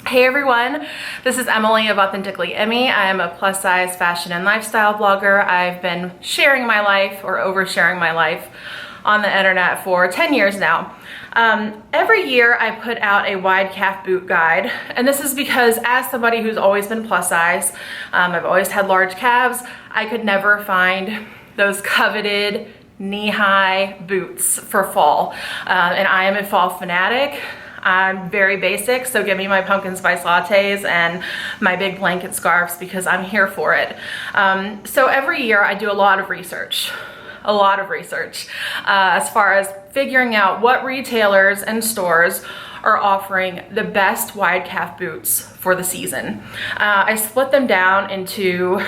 Hey everyone, this is Emily of Authentically Emmie. I am a plus size fashion and lifestyle blogger. I've been sharing my life or oversharing my life on the internet for 10 years now. Every year I put out a wide calf boot guide, and this is because as somebody who's always been plus size, I've always had large calves, I could never find those coveted knee-high boots for fall. And I am a fall fanatic. I'm very basic, so give me my pumpkin spice lattes and my big blanket scarves because I'm here for it. So every year I do a lot of research as far as figuring out what retailers and stores are offering the best wide calf boots for the season. I split them down into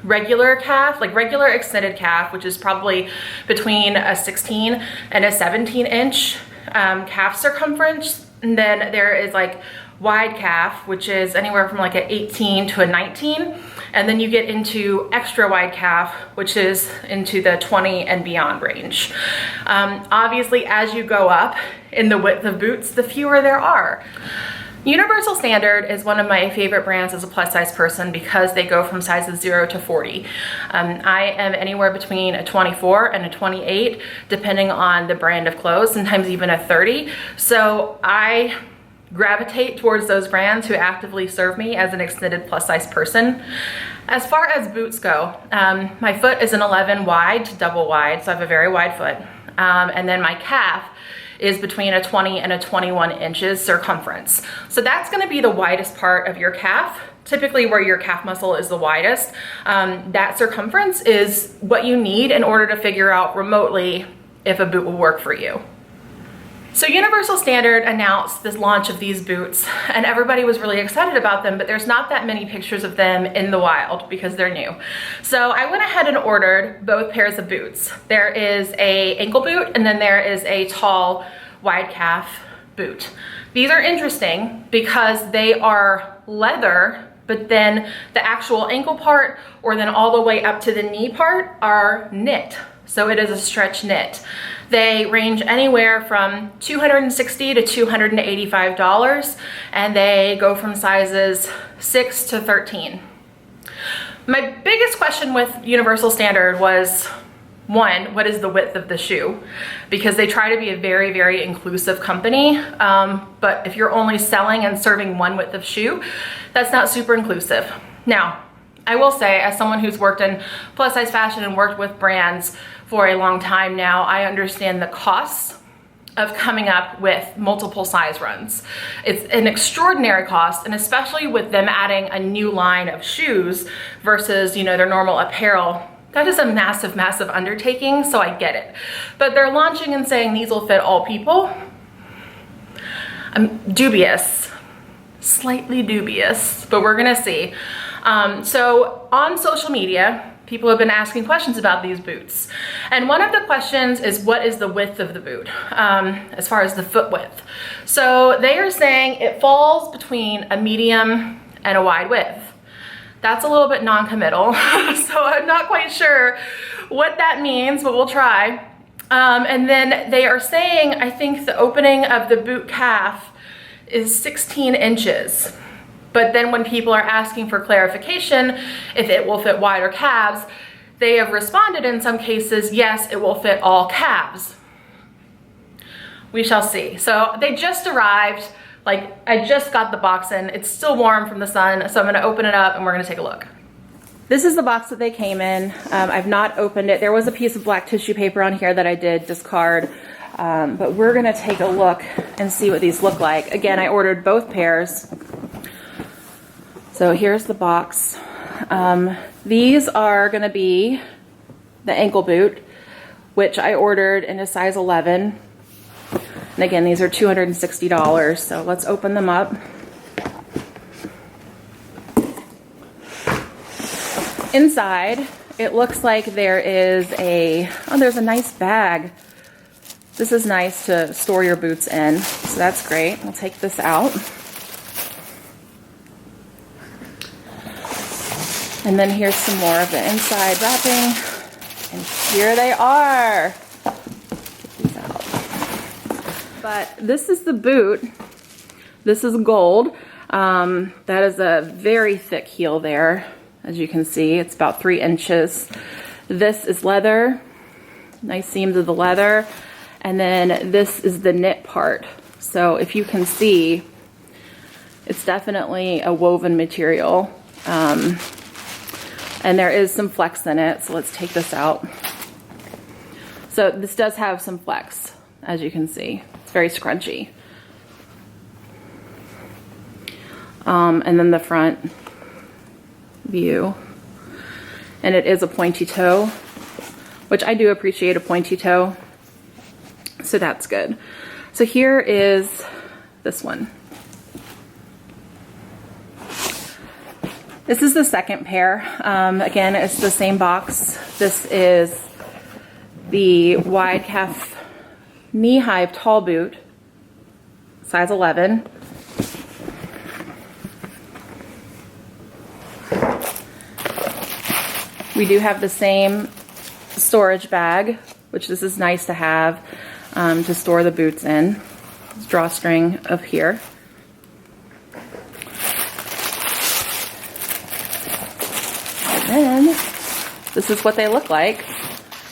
regular calf, like regular extended calf, which is probably between a 16 and a 17 inch calf circumference. And then there is like wide calf, which is anywhere from like an 18 to a 19. And then you get into extra wide calf, which is into the 20 and beyond range. Obviously, as you go up in the width of boots, the fewer there are. Universal Standard is one of my favorite brands as a plus size person because they go from sizes 0 to 40. I am anywhere between a 24 and a 28, depending on the brand of clothes, sometimes even a 30. So I gravitate towards those brands who actively serve me as an extended plus size person. As far as boots go, my foot is an 11 wide to double wide, so I have a very wide foot. And then my calf is between a 20 and a 21 inches circumference. So that's gonna be the widest part of your calf, typically where your calf muscle is the widest. That circumference is what you need in order to figure out remotely if a boot will work for you. So Universal Standard announced this launch of these boots and everybody was really excited about them, but there's not that many pictures of them in the wild because they're new. So I went ahead and ordered both pairs of boots. There is a ankle boot and then there is a tall wide calf boot. These are interesting because they are leather, but then the actual ankle part or then all the way up to the knee part are knit. So it is a stretch knit. They range anywhere from $260 to $285, and they go from sizes 6 to 13. My biggest question with Universal Standard was, one, what is the width of the shoe? Because they try to be a very, very inclusive company, but if you're only selling and serving one width of shoe, that's not super inclusive. Now, I will say, as someone who's worked in plus size fashion and worked with brands for a long time now, I understand the costs of coming up with multiple size runs. It's an extraordinary cost, and especially with them adding a new line of shoes versus, you know, their normal apparel, that is a massive, massive undertaking, so I get it. But they're launching and saying these will fit all people. I'm dubious, slightly dubious, but we're gonna see. So on social media, people have been asking questions about these boots. And one of the questions is, what is the width of the boot as far as the foot width? So they are saying it falls between a medium and a wide width. That's a little bit non-committal, so I'm not quite sure what that means, but we'll try. And then they are saying, I think the opening of the boot calf is 16 inches. But then when people are asking for clarification, if it will fit wider calves, they have responded in some cases, yes, it will fit all calves. We shall see. So they just arrived, like I just got the box in. It's still warm from the sun, so I'm gonna open it up and we're gonna take a look. This is the box that they came in. I've not opened it. There was a piece of black tissue paper on here that I did discard, but we're gonna take a look and see what these look like. Again, I ordered both pairs. So here's the box. These are gonna be the ankle boot, which I ordered in a size 11. And again, these are $260, so let's open them up. Inside, it looks like there is there's a nice bag. This is nice to store your boots in, so that's great. I'll take this out. And then here's some more of the inside wrapping. And here they are. Get these out. But this is the boot This is gold. That is a very thick heel there. As you can see, it's about 3 inches. This is leather, nice seams of the leather. And then this is the knit part. So if you can see, it's definitely a woven material. And there is some flex in it. So let's take this out. So this does have some flex, as you can see. It's very scrunchy. And then the front view. And it is a pointy toe, which I do appreciate a pointy toe. So that's good. So here is this one. This is the second pair. Again, it's the same box. This is the wide calf knee-high tall boot, size 11. We do have the same storage bag, which this is nice to have to store the boots in. This drawstring up here. And then this is what they look like.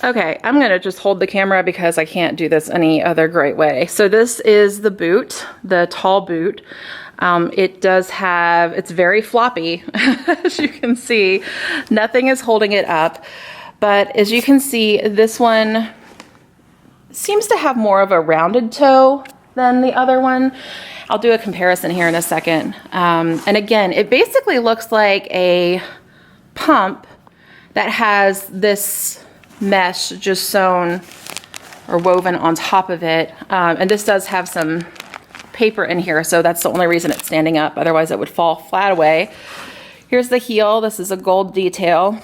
Okay, I'm gonna just hold the camera because I can't do this any other great way. So this is the boot, the tall boot. It does have, it's very floppy, as you can see. Nothing is holding it up. But as you can see, this one seems to have more of a rounded toe than the other one. I'll do a comparison here in a second. And again, it basically looks like a pump that has this mesh just sewn or woven on top of it. And this does have some paper in here, so that's the only reason it's standing up. Otherwise it would fall flat away. Here's the heel. This is a gold detail.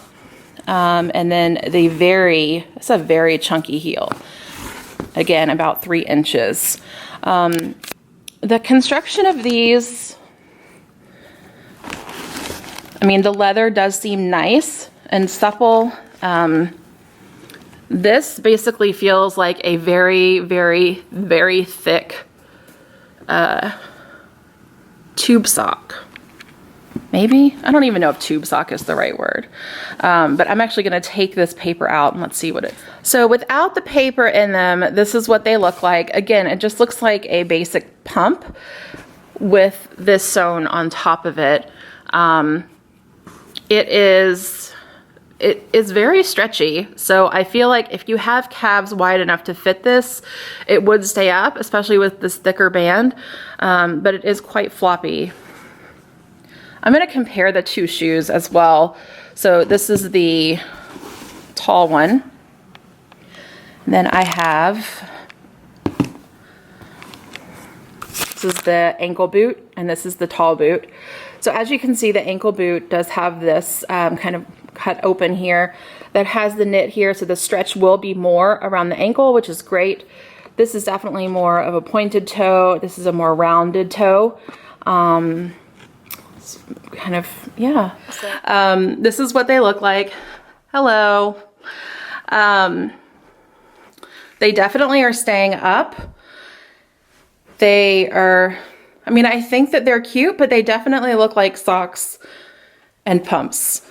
And then it's a very chunky heel. Again, about 3 inches. The construction of these, I mean, the leather does seem nice and supple. This basically feels like a very, very, very thick tube sock. Maybe? I don't even know if tube sock is the right word. But I'm actually going to take this paper out and let's see what it... So without the paper in them, this is what they look like. Again, it just looks like a basic pump with this sewn on top of it. It is very stretchy, so I feel like if you have calves wide enough to fit this, it would stay up, especially with this thicker band, but it is quite floppy. I'm going to compare the two shoes as well. So this is the tall one, and then I have, this is the ankle boot, and this is the tall boot. So as you can see, the ankle boot does have this kind of cut open here that has the knit here, so the stretch will be more around the ankle, which is great. This is definitely more of a pointed toe. This is a more rounded toe. Kind of, yeah. This is what they look like. Hello. They definitely are staying up. They are, I mean, I think that they're cute, but they definitely look like socks and pumps.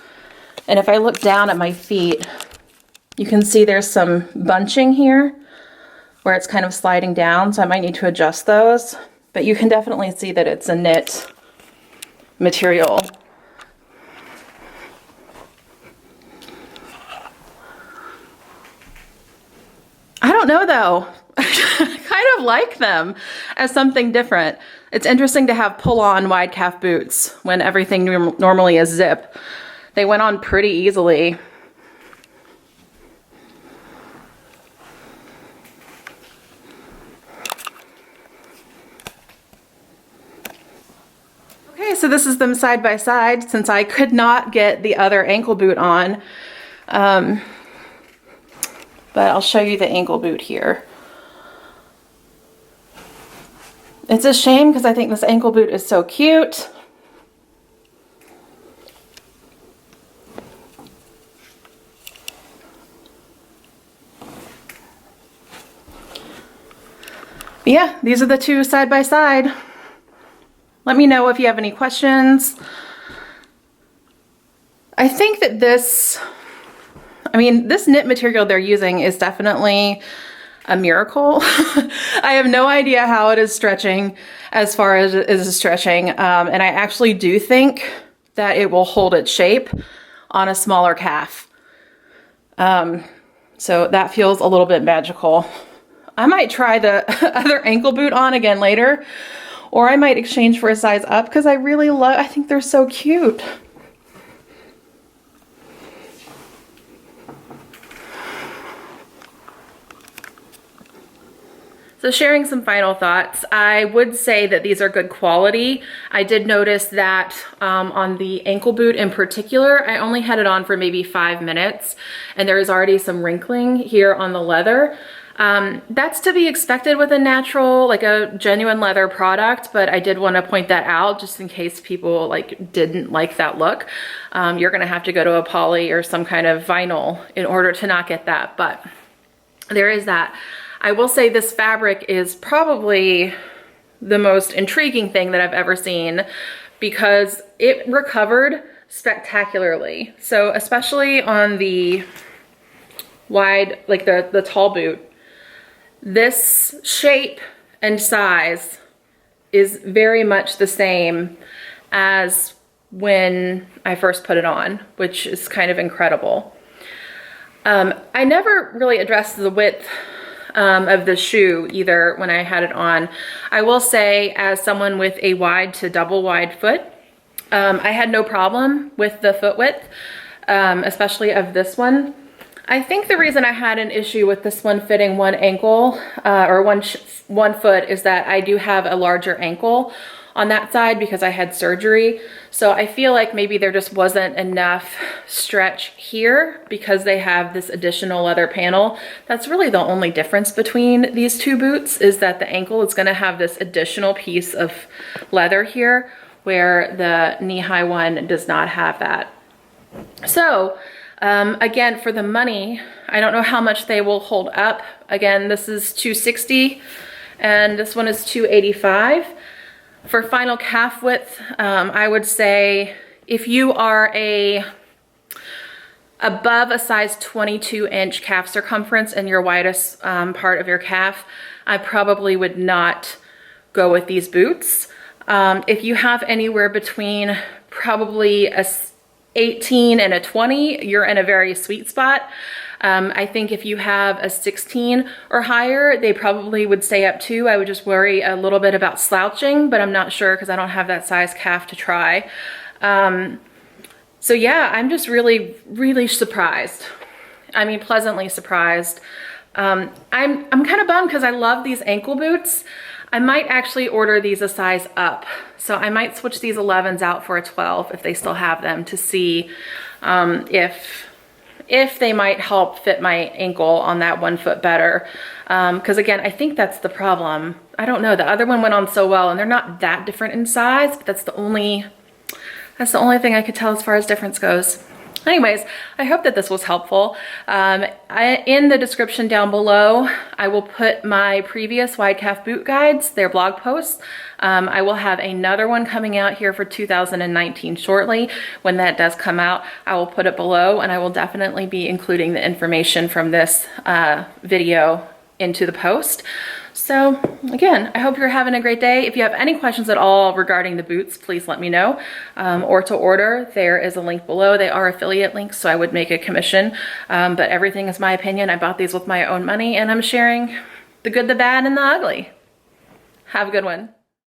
And if I look down at my feet, you can see there's some bunching here where it's kind of sliding down, so I might need to adjust those. But you can definitely see that it's a knit material. I don't know though. I kind of like them as something different. It's interesting to have pull-on wide calf boots when everything normally is zip. They went on pretty easily. Okay, so this is them side by side since I could not get the other ankle boot on. But I'll show you the ankle boot here. It's a shame because I think this ankle boot is so cute. But yeah, these are the two side by side. Let me know if you have any questions. I think that this knit material they're using is definitely a miracle. I have no idea how it is stretching as far as it is stretching. And I actually do think that it will hold its shape on a smaller calf. So that feels a little bit magical. I might try the other ankle boot on again later, or I might exchange for a size up because I think they're so cute. So sharing some final thoughts, I would say that these are good quality. I did notice that on the ankle boot in particular, I only had it on for maybe 5 minutes and there is already some wrinkling here on the leather. That's to be expected with a natural, like a genuine leather product, but I did want to point that out just in case people like didn't like that look. You're gonna have to go to a poly or some kind of vinyl in order to not get that, but there is that. I will say this fabric is probably the most intriguing thing that I've ever seen because it recovered spectacularly. So especially on the wide, like the tall boot, this shape and size is very much the same as when I first put it on, which is kind of incredible. I never really addressed the width of the shoe either when I had it on. I will say, as someone with a wide to double wide foot, I had no problem with the foot width, especially of this one. I think the reason I had an issue with this one fitting one ankle or one foot is that I do have a larger ankle on that side because I had surgery. So I feel like maybe there just wasn't enough stretch here because they have this additional leather panel. That's really the only difference between these two boots, is that the ankle is gonna have this additional piece of leather here where the knee-high one does not have that. So again, for the money, I don't know how much they will hold up. Again, this is $260 and this one is $285. For final calf width, I would say if you are above a size 22-inch calf circumference in your widest part of your calf, I probably would not go with these boots. If you have anywhere between probably a 18 and a 20, you're in a very sweet spot. I think if you have a 16 or higher, they probably would stay up too. I would just worry a little bit about slouching, but I'm not sure because I don't have that size calf to try. So yeah, I'm just really, really surprised. I mean, pleasantly surprised. I'm kind of bummed because I love these ankle boots. I might actually order these a size up. So I might switch these 11s out for a 12 if they still have them, to see if they might help fit my ankle on that 1 foot better. Because again, I think that's the problem. I don't know, the other one went on so well and they're not that different in size, but that's the only thing I could tell as far as difference goes. Anyways, I hope that this was helpful. In the description down below, I will put my previous wide calf boot guides, their blog posts. I will have another one coming out here for 2019 shortly. When that does come out, I will put it below, and I will definitely be including the information from this video into the post. So again, I hope you're having a great day. If you have any questions at all regarding the boots, please let me know. Or to order, there is a link below. They are affiliate links, so I would make a commission. But everything is my opinion. I bought these with my own money, and I'm sharing the good, the bad, and the ugly. Have a good one.